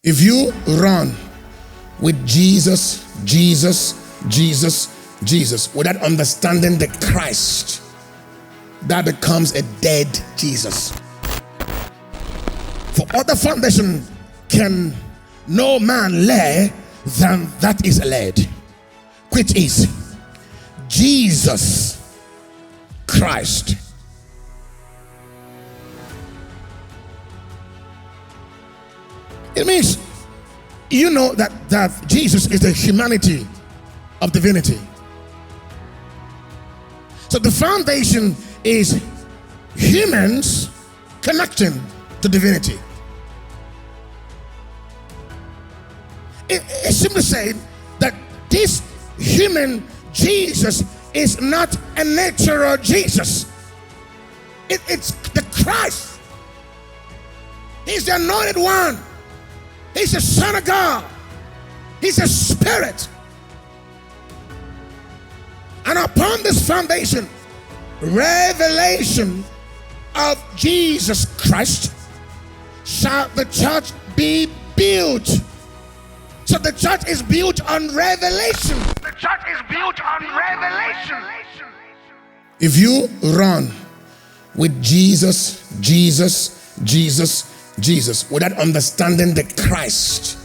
If you run with Jesus, without understanding the Christ, that becomes a dead Jesus. For other foundation can no man lay than that is laid, which is Jesus Christ. It means you know that Jesus is the humanity of divinity. So the foundation is humans connecting to divinity. It simply saying that this human Jesus is not a natural Jesus. It's the Christ. He's the anointed one. He's the Son of God. He's a spirit. And upon this foundation, revelation of Jesus Christ, shall the church be built. So the church is built on revelation. The church is built on revelation. If you run with Jesus, without understanding the Christ,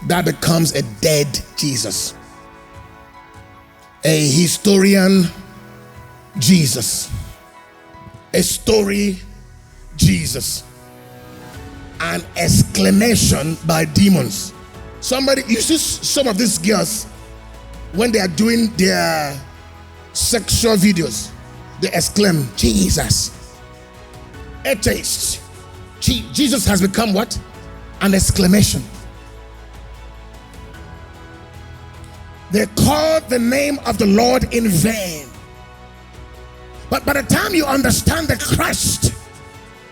that becomes a dead Jesus. A historian Jesus. A story Jesus. An exclamation by demons. Somebody, you see some of these girls, when they are doing their sexual videos, they exclaim, Jesus. Atheist. Jesus has become what? An exclamation. They call the name of the Lord in vain. But by the time you understand the Christ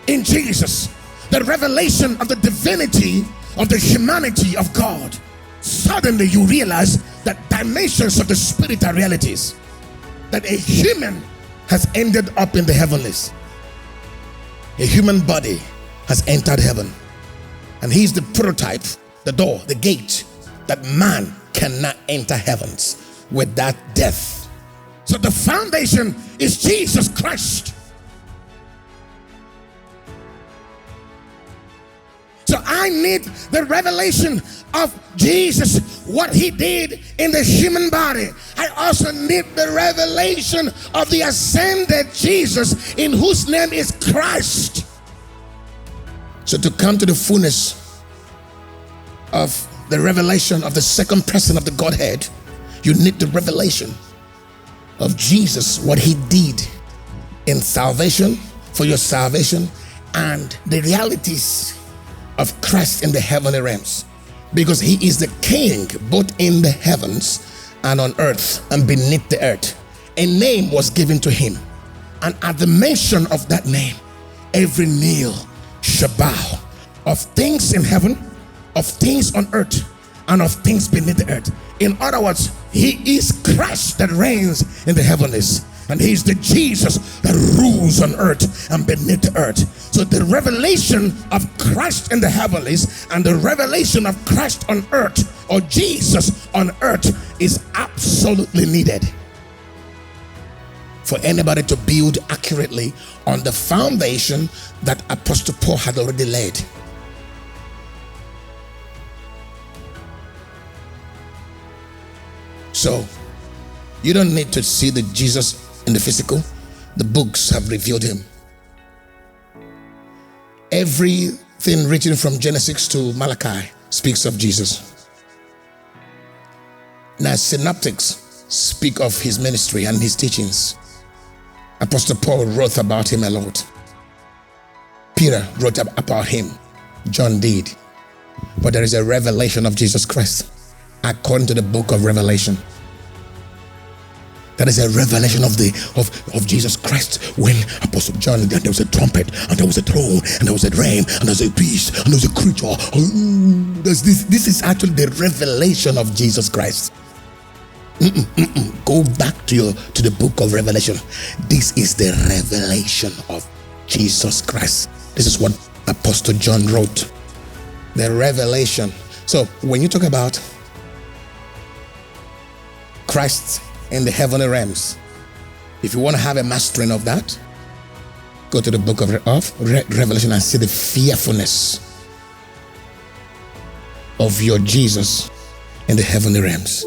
in Jesus, the revelation of the divinity of the humanity of God, suddenly you realize that dimensions of the spirit are realities. That a human has ended up in the heavenlies. A human body has entered heaven. And he's the prototype, the door, the gate, that man cannot enter heavens without death. So the foundation is Jesus Christ. So I need the revelation of Jesus, what he did in the human body. I also need the revelation of the ascended Jesus, in whose name is Christ. So to come to the fullness of the revelation of the second person of the Godhead, you need the revelation of Jesus, what he did in salvation, for your salvation, and the realities of Christ in the heavenly realms, because he is the king both in the heavens and on earth and beneath the earth. A name was given to him, and at the mention of that name, every knee shall bow, of things in heaven, of things on earth, and of things beneath the earth. In other words, he is Christ that reigns in the heavens, and he's the Jesus that rules on earth and beneath the earth. So the revelation of Christ in the heavens and the revelation of Christ on earth, or Jesus on earth, is absolutely needed for anybody to build accurately on the foundation that Apostle Paul had already laid. So you don't need to see the Jesus in the physical. The books have revealed him. Everything written from Genesis to Malachi speaks of Jesus. Now synoptics speak of his ministry and his teachings. Apostle Paul wrote about him a lot. Peter wrote about him. John did. But there is a revelation of Jesus Christ according to the book of Revelation. That is a revelation of Jesus Christ. When Apostle John, there was a trumpet, and there was a throne, and there was a realm, and there was a beast, and there was a creature. This is actually the revelation of Jesus Christ. Go back to the book of Revelation. This is the revelation of Jesus Christ. This is what Apostle John wrote. the revelation. So when you talk about Christ in the heavenly realms, if you want to have a mastering of that, go to the book of Revelation and see the fearfulness of your Jesus in the heavenly realms.